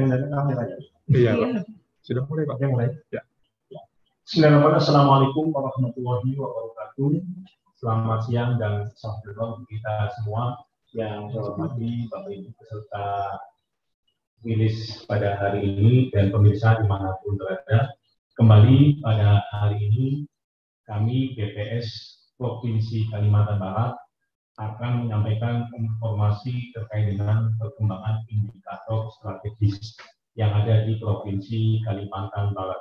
Iya, Pak. Sudah mulai, Pak. Mulai. Ya. Bismillahirrahmanirrahim. Assalamualaikum warahmatullahi wabarakatuh. Selamat siang dan salam kenal kita semua yang saya hormati Bapak Ibu peserta wilis pada hari ini dan pemirsa dimanapun berada. Kembali pada hari ini kami BPS Provinsi Kalimantan Barat akan menyampaikan informasi terkait dengan perkembangan indikator strategis yang ada di Provinsi Kalimantan Barat.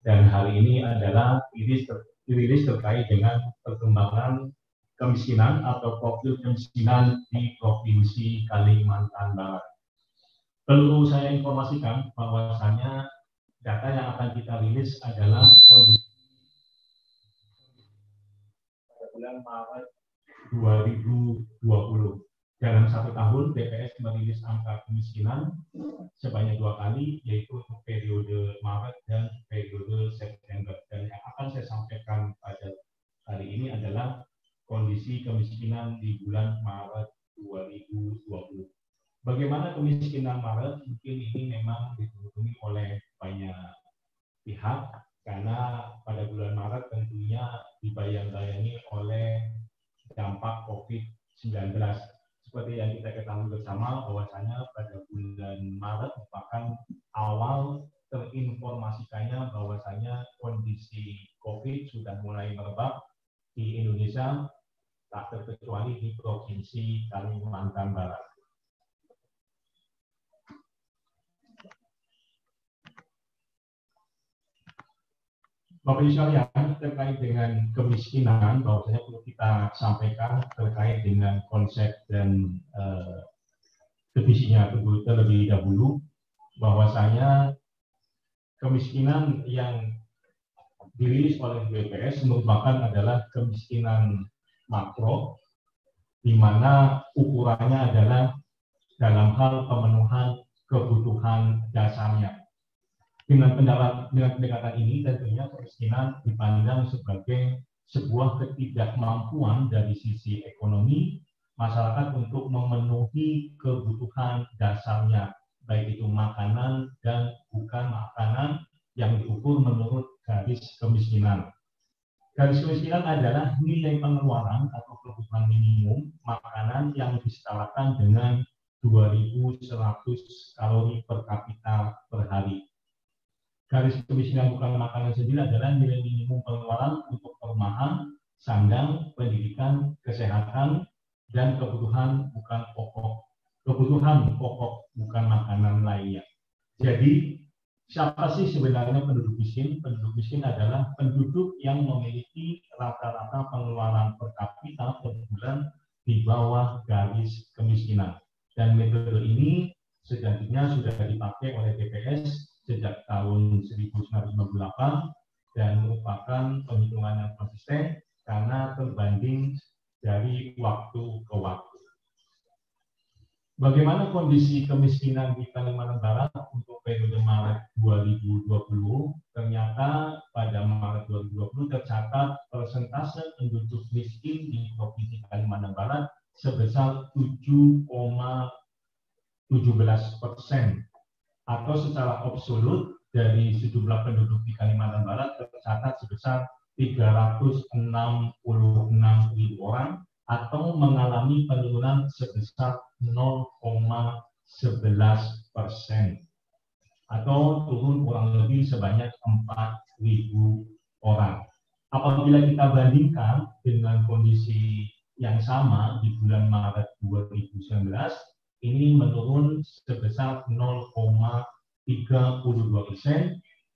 Dan hari ini adalah rilis terkait dengan perkembangan kemiskinan atau profil kemiskinan di Provinsi Kalimantan Barat. Perlu saya informasikan bahwasanya data yang akan kita rilis adalah kondisi pada bulan Maret 2020. Dalam satu tahun, BPS merilis angka kemiskinan sebanyak 2 kali, yaitu untuk periode Maret dan periode September. Dan yang akan saya sampaikan pada hari ini adalah kondisi kemiskinan di bulan Maret 2020. Bagaimana kemiskinan Maret? Mungkin ini memang dihubungi oleh banyak pihak, karena pada bulan Maret tentunya dibayang-bayangi oleh dampak COVID-19. Seperti yang kita ketahui bersama bahwasanya pada bulan Maret merupakan awal terinformasikannya bahwasanya kondisi COVID sudah mulai merebak di Indonesia, tak terkecuali di Provinsi Kalimantan Barat. Bapak Ibu sekalian, terkait dengan kemiskinan, bahwasanya perlu kita sampaikan terkait dengan konsep dan definisinya terlebih dahulu, bahwasanya kemiskinan yang dirilis oleh BPS merupakan adalah kemiskinan makro, di mana ukurannya adalah dalam hal pemenuhan kebutuhan dasarnya. Dengan pendekatan ini tentunya kemiskinan dipandang sebagai sebuah ketidakmampuan dari sisi ekonomi masyarakat untuk memenuhi kebutuhan dasarnya, baik itu makanan dan bukan makanan yang diukur menurut garis kemiskinan. Garis kemiskinan adalah nilai pengeluaran atau kebutuhan minimum makanan yang disetarakan dengan 2.100 kalori per kapita per hari. Garis kemiskinan bukan makanan sendiri adalah nilai minimum pengeluaran untuk perumahan, sandang, pendidikan, kesehatan, dan kebutuhan pokok bukan makanan lainnya. Jadi, siapa sih sebenarnya penduduk miskin? Penduduk miskin adalah penduduk yang memiliki rata-rata pengeluaran per kapita per bulan di bawah garis kemiskinan. Dan metode ini sejatinya sudah dipakai oleh BPS sejak tahun 1998 dan merupakan penghitungan yang konsisten karena terbanding dari waktu ke waktu. Bagaimana kondisi kemiskinan di Kalimantan Barat untuk periode Maret 2020? Ternyata pada Maret 2020 tercatat persentase penduduk miskin di Provinsi Kalimantan Barat sebesar 7,17%. Atau secara absolut dari sejumlah penduduk di Kalimantan Barat tercatat sebesar 366.000 orang atau mengalami penurunan sebesar 0,11% atau turun kurang lebih sebanyak 4.000 orang. Apabila kita bandingkan dengan kondisi yang sama di bulan Maret 2019, ini menurun sebesar 0,32%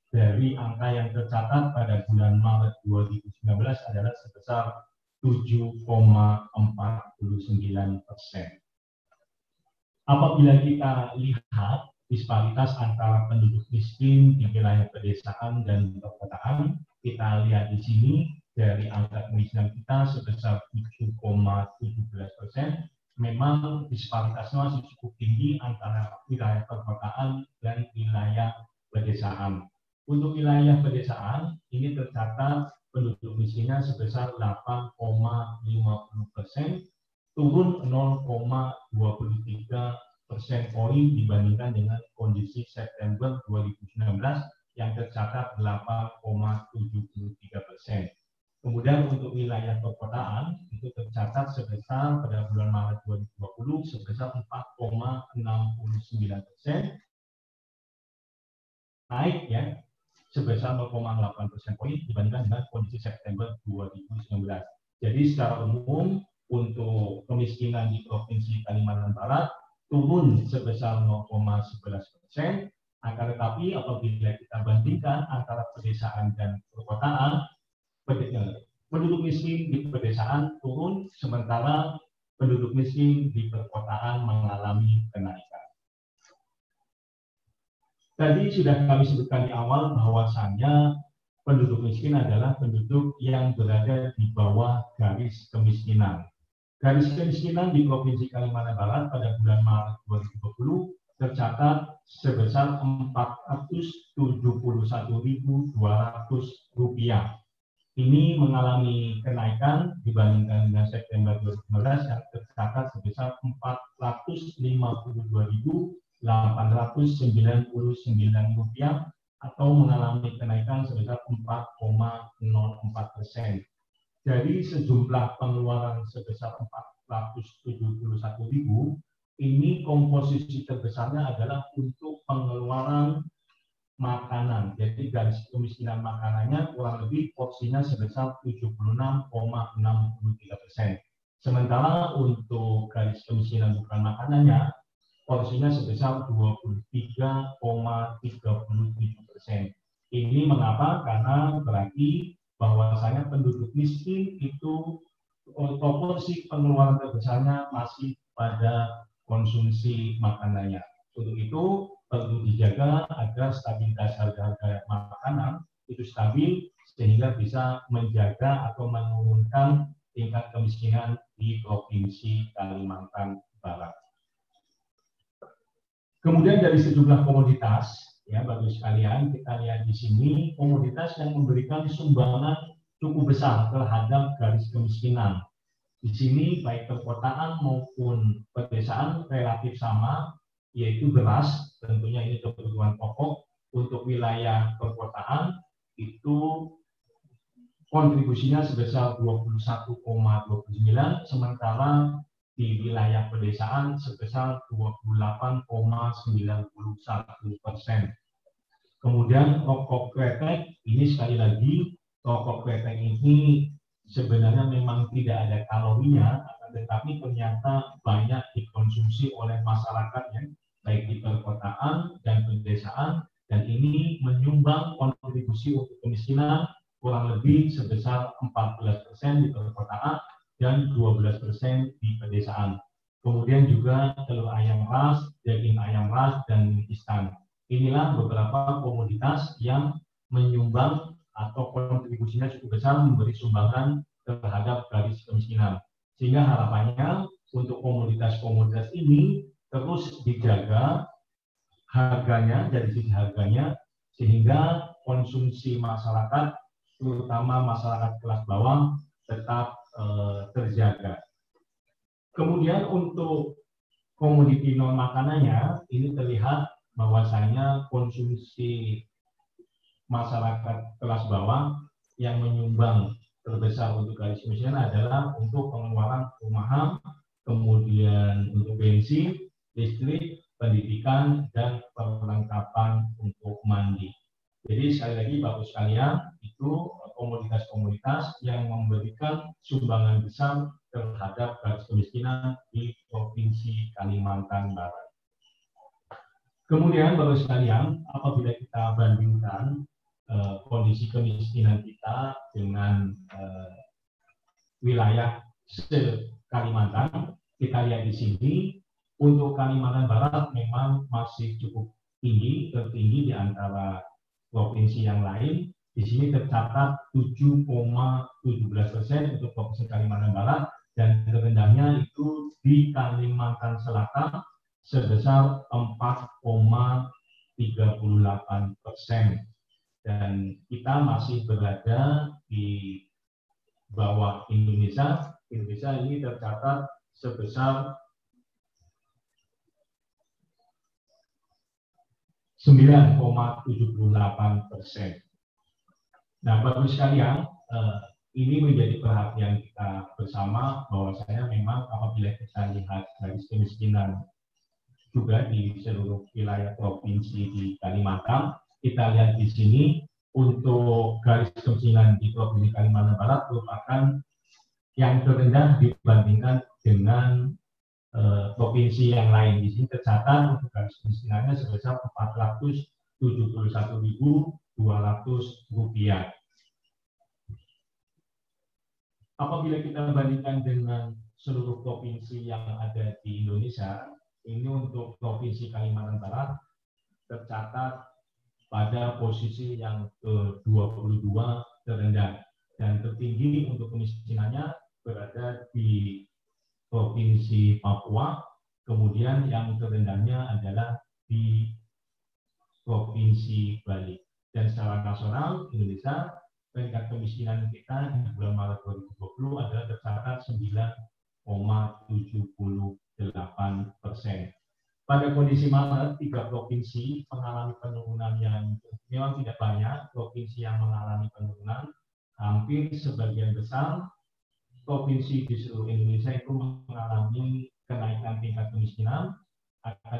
dari angka yang tercatat pada bulan Maret 2019 adalah sebesar 7,49%. Apabila kita lihat disparitas antara penduduk miskin di wilayah pedesaan dan perkotaan, kita lihat di sini dari angka kemiskinan kita sebesar 7,17%. Memang disparitasnya masih cukup tinggi antara wilayah perkotaan dan wilayah pedesaan. Untuk wilayah pedesaan, ini tercatat penduduk miskinnya sebesar 8,50%, turun 0,23% persen poin dibandingkan dengan kondisi September 2019 yang tercatat 8,73%. Kemudian untuk wilayah perkotaan itu tercatat sebesar pada bulan Maret 2020 sebesar 4,69%, naik ya sebesar 0,8% poin dibandingkan dengan kondisi September 2019. Jadi secara umum untuk kemiskinan di Provinsi Kalimantan Barat turun sebesar 0,11%, akan tetapi apabila kita bandingkan antara pedesaan dan perkotaan, penduduk miskin di pedesaan turun, sementara penduduk miskin di perkotaan mengalami kenaikan. Tadi sudah kami sebutkan di awal bahwasannya penduduk miskin adalah penduduk yang berada di bawah garis kemiskinan. Garis kemiskinan di Provinsi Kalimantan Barat pada bulan Maret 2020 tercatat sebesar Rp471.200. Ini mengalami kenaikan dibandingkan dengan September 2019 yang tercatat sebesar Rp452.899 atau mengalami kenaikan sebesar 4,04%. Dari sejumlah pengeluaran sebesar 471.000, ini komposisi terbesarnya adalah untuk pengeluaran makanan. Jadi garis kemiskinan makanannya kurang lebih porsinya sebesar 76,63%. Sementara untuk garis kemiskinan bukan makanannya, porsinya sebesar 23,37%. Ini mengapa? Karena berarti bahwasanya penduduk miskin itu proporsi pengeluaran terbesarnya masih pada konsumsi makanannya. Untuk itu perlu dijaga agar stabilitas harga-harga makanan itu stabil sehingga bisa menjaga atau menurunkan tingkat kemiskinan di Provinsi Kalimantan Barat. Kemudian dari sejumlah komoditas, ya Bapak sekalian, kita lihat di sini komoditas yang memberikan sumbangan cukup besar terhadap garis kemiskinan. Di sini baik perkotaan maupun pedesaan relatif sama, yaitu beras, tentunya ini kebutuhan pokok. Untuk wilayah perkotaan itu kontribusinya sebesar 21,29, sementara di wilayah pedesaan sebesar 28,91%. Kemudian rokok kretek, ini sekali lagi rokok kretek ini sebenarnya memang tidak ada kalorinya, tetapi ternyata banyak dikonsumsi oleh masyarakat ya, baik di perkotaan dan pedesaan, dan ini menyumbang kontribusi untuk kemiskinan kurang lebih sebesar 14% di perkotaan dan 12% di pedesaan. Kemudian juga telur ayam ras, daging ayam ras, dan mie instan. Inilah beberapa komoditas yang menyumbang atau kontribusinya cukup besar memberi sumbangan terhadap garis kemiskinan. Sehingga harapannya untuk komoditas-komoditas ini terus dijaga harganya, dari sisi harganya, sehingga konsumsi masyarakat, terutama masyarakat kelas bawah, tetap terjaga. Kemudian untuk komoditi non makanannya, ini terlihat bahwasanya konsumsi masyarakat kelas bawah yang menyumbang terbesar untuk garis kemiskinan adalah untuk pengeluaran rumahan, kemudian untuk bensin, listrik, pendidikan, dan perlengkapan untuk mandi. Jadi sekali lagi Bapak sekalian, itu komoditas-komoditas yang memberikan sumbangan besar terhadap garis kemiskinan di Provinsi Kalimantan Barat. Kemudian Bapak sekalian, apabila kita bandingkan kondisi kemiskinan kita dengan wilayah se-Kalimantan, kita lihat di sini untuk Kalimantan Barat memang masih cukup tinggi, tertinggi di antara provinsi yang lain. Di sini tercatat 7,17% untuk Provinsi Kalimantan Barat, dan terendahnya itu di Kalimantan Selatan sebesar 4,38%. Dan kita masih berada di bawah Indonesia. Indonesia ini tercatat sebesar 9,78%. Nah, Bapak sekalian, ini menjadi perhatian kita bersama bahwasanya memang apabila kita lihat garis kemiskinan juga di seluruh wilayah provinsi di Kalimantan, kita lihat di sini untuk garis kemiskinan di Provinsi Kalimantan Barat merupakan yang terendah dibandingkan dengan provinsi yang lain. Di sini tercatat untuk garis kemiskinannya sebesar Rp471.200. Apabila kita bandingkan dengan seluruh provinsi yang ada di Indonesia, ini untuk provinsi Kalimantan Barat tercatat pada posisi yang ke-22 terendah, dan tertinggi untuk kemiskinannya berada di Provinsi Papua, kemudian yang terendahnya adalah di Provinsi Bali. Dan secara nasional Indonesia, peringkat kemiskinan kita di bulan Maret 2020 adalah tercatat 9,78%. Pada kondisi Maret, 3 provinsi mengalami penurunan yang memang tidak banyak. Provinsi yang mengalami penurunan hampir sebagian besar provinsi di seluruh Indonesia itu mengalami kenaikan tingkat kemiskinan,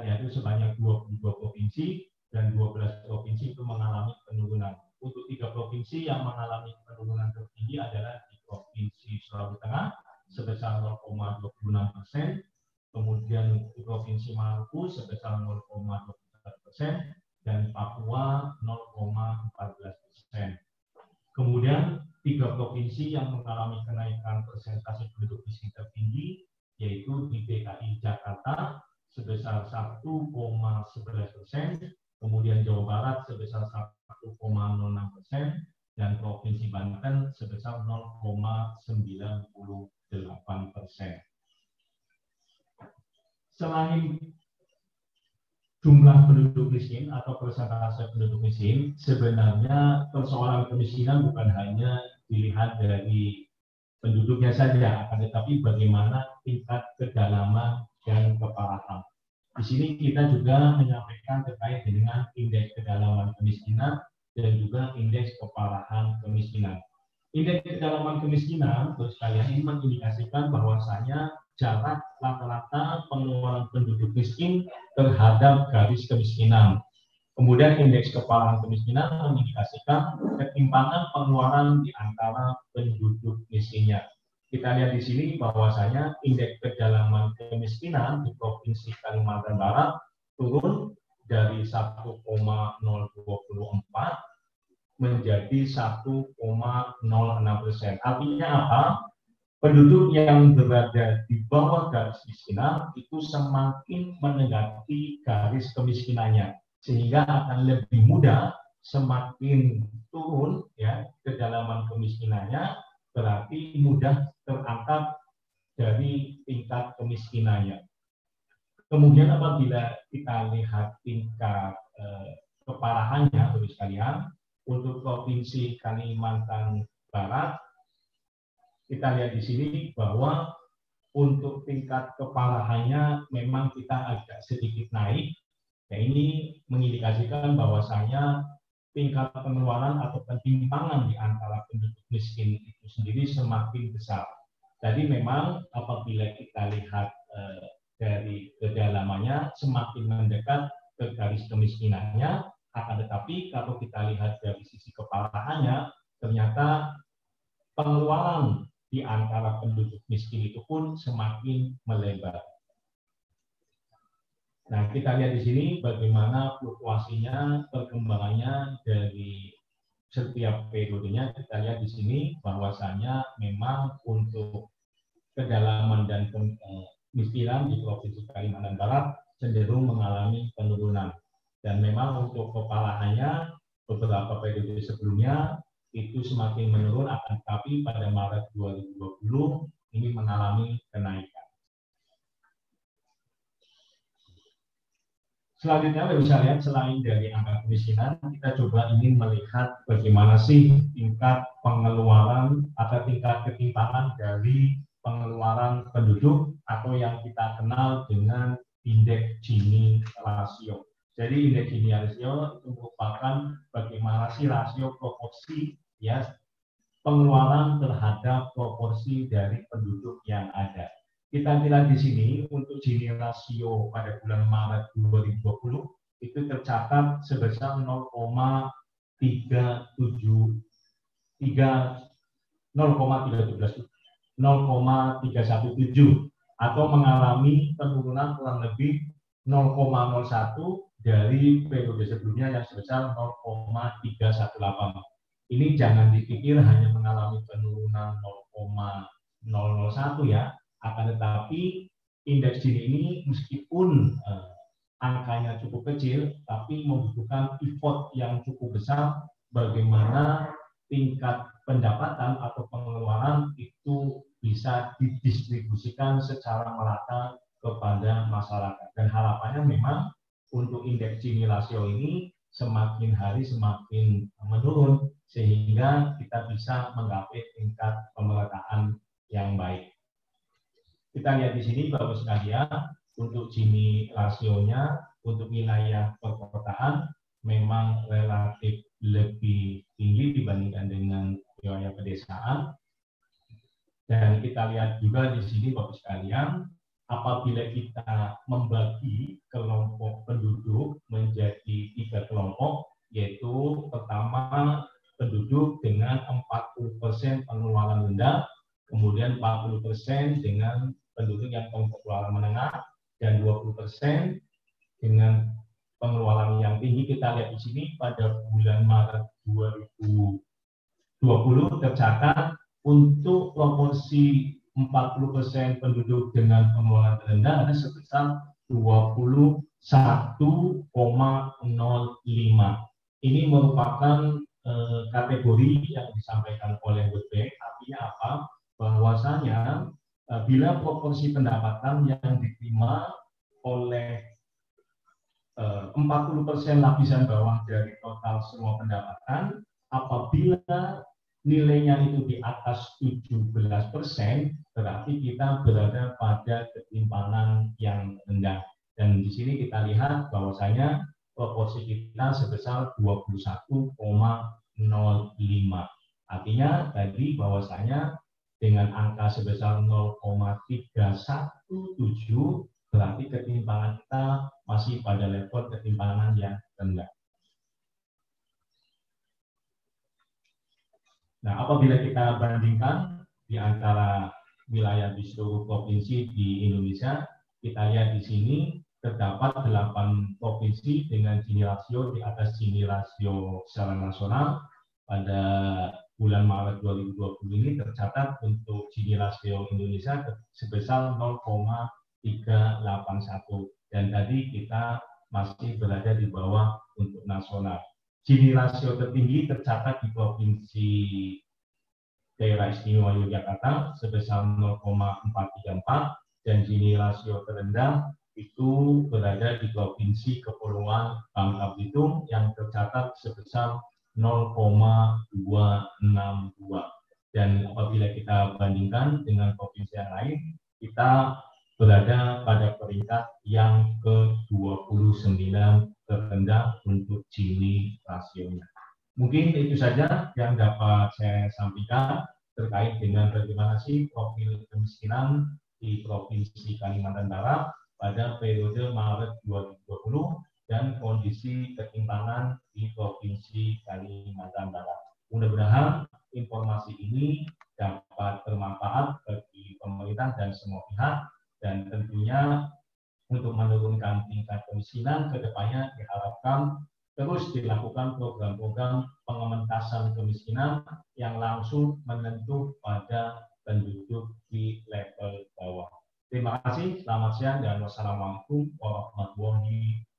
yaitu sebanyak 22 provinsi dan 12 provinsi itu mengalami penurunan. Untuk 3 provinsi yang mengalami penurunan tertinggi adalah di Provinsi Sulawesi Tengah sebesar 0,26%, kemudian di Provinsi Maluku sebesar 0,24%, dan Papua 0,14%. Kemudian 3 provinsi yang mengalami kenaikan persentase penduduk miskin tertinggi yaitu di DKI Jakarta sebesar 1,11%, kemudian Jawa Barat sebesar 1,06%, dan Provinsi Banten sebesar 0,98%. Selain jumlah penduduk miskin atau persentase penduduk miskin, sebenarnya persoalan kemiskinan bukan hanya dilihat dari penduduknya saja, akan tetapi bagaimana tingkat kedalaman dan keparahan. Di sini kita juga menyampaikan terkait dengan indeks kedalaman kemiskinan dan juga indeks keparahan kemiskinan. Indeks kedalaman kemiskinan, terus kalian ini mengindikasikan bahwasanya jarak rata-rata pengeluaran penduduk miskin terhadap garis kemiskinan. Kemudian indeks keparahan kemiskinan mengindikasikan ketimpangan pengeluaran di antara penduduk miskinnya. Kita lihat di sini bahwasanya indeks kedalaman kemiskinan di Provinsi Kalimantan Barat turun dari 1,024 menjadi 1,06%. Artinya apa? Penduduk yang berada di bawah garis kemiskinan itu semakin mendekati garis kemiskinannya, sehingga akan lebih mudah semakin turun ya kedalaman kemiskinannya, berarti mudah terangkat dari tingkat kemiskinannya. Kemudian apabila kita lihat tingkat keparahannya, Bapak sekalian, untuk Provinsi Kalimantan Barat, kita lihat di sini bahwa untuk tingkat keparahannya memang kita agak sedikit naik. Ya, ini mengindikasikan bahwasanya tingkat pengeluaran atau ketimpangan di antara penduduk miskin itu sendiri semakin besar. Jadi memang apabila kita lihat dari kedalamannya semakin mendekat ke garis kemiskinannya, akan tetapi kalau kita lihat dari sisi keparahannya, ternyata pengeluaran di antara penduduk miskin itu pun semakin melebar. Nah, kita lihat di sini bagaimana fluktuasinya, perkembangannya dari setiap periodenya. Kita lihat di sini bahwasanya memang untuk kedalaman dan kemiskinan di Provinsi Kalimantan Barat cenderung mengalami penurunan. Dan memang untuk keparahannya beberapa periode sebelumnya itu semakin menurun, akan tetapi pada Maret 2020 ini mengalami kenaikan. Selanjutnya, Bapak bisa lihat selain dari angka kemiskinan, kita coba ingin melihat bagaimana sih tingkat pengeluaran atau tingkat ketimpangan dari pengeluaran penduduk atau yang kita kenal dengan indeks Gini rasio. Jadi indeks Gini rasio itu merupakan bagaimana sih rasio proporsi ya pengeluaran terhadap proporsi dari penduduk yang ada. Kita lihat di sini untuk Gini rasio pada bulan Maret 2020 itu tercatat sebesar 0,317 atau mengalami penurunan kurang lebih 0,01 dari periode sebelumnya yang sebesar 0,318. Ini jangan dipikir hanya mengalami penurunan 0,001 ya, akan tetapi indeks Gini ini meskipun angkanya cukup kecil, tapi membutuhkan effort yang cukup besar bagaimana tingkat pendapatan atau pengeluaran itu bisa didistribusikan secara merata kepada masyarakat. Dan harapannya memang untuk indeks Gini rasio ini semakin hari semakin menurun sehingga kita bisa menggapai tingkat pemerataan yang baik. Kita lihat di sini Bapak sekalian, untuk Gini rasionya untuk wilayah perkotaan memang relatif lebih tinggi dibandingkan dengan wilayah pedesaan. Dan kita lihat juga di sini Bapak sekalian, apabila kita membagi kelompok penduduk menjadi 3 kelompok, yaitu pertama penduduk dengan 40% pengeluaran rendah, kemudian 40% dengan penduduk yang pengeluaran menengah, dan 20% dengan pengeluaran yang tinggi. Kita lihat di sini pada bulan Maret 2020 tercatat untuk proporsi 40% penduduk dengan pengeluaran rendah ada sebesar 21,05. Ini merupakan kategori yang disampaikan oleh World Bank. Artinya apa? Bahwasanya bila proporsi pendapatan yang diterima oleh 40% lapisan bawah dari total semua pendapatan, apabila nilainya itu di atas 17%, berarti kita berada pada ketimpangan yang rendah. Dan di sini kita lihat bahwasanya proporsi kita sebesar 21,05. Artinya tadi bahwasanya dengan angka sebesar 0,317 berarti ketimpangan kita masih pada level ketimpangan yang rendah. Nah, apabila kita bandingkan di antara wilayah di seluruh provinsi di Indonesia, kita lihat di sini terdapat 8 provinsi dengan Gini rasio di atas Gini rasio secara nasional. Pada bulan Maret 2020 ini tercatat untuk Gini rasio Indonesia sebesar 0,381, dan tadi kita masih berada di bawah untuk nasional. Gini rasio tertinggi tercatat di Provinsi Daerah Istimewa Yogyakarta sebesar 0,434, dan Gini rasio terendah itu berada di Provinsi Kepulauan Bangka Belitung yang tercatat sebesar 0,262. Dan apabila kita bandingkan dengan provinsi yang lain, kita berada pada peringkat yang ke-29 terendah untuk Gini rasionya. Mungkin itu saja yang dapat saya sampaikan terkait dengan bagaimana sih profil kemiskinan di Provinsi Kalimantan Barat pada periode Maret 2020 dan kondisi ketimpangan di Provinsi Kalimantan Barat. Mudah-mudahan informasi ini dapat bermanfaat bagi pemerintah dan semua pihak, dan tentunya untuk menurunkan tingkat kemiskinan ke depannya diharapkan terus dilakukan program-program pengentasan kemiskinan yang langsung menyentuh pada penduduk di level bawah. Terima kasih, selamat siang, dan wassalamualaikum warahmatullahi wabarakatuh.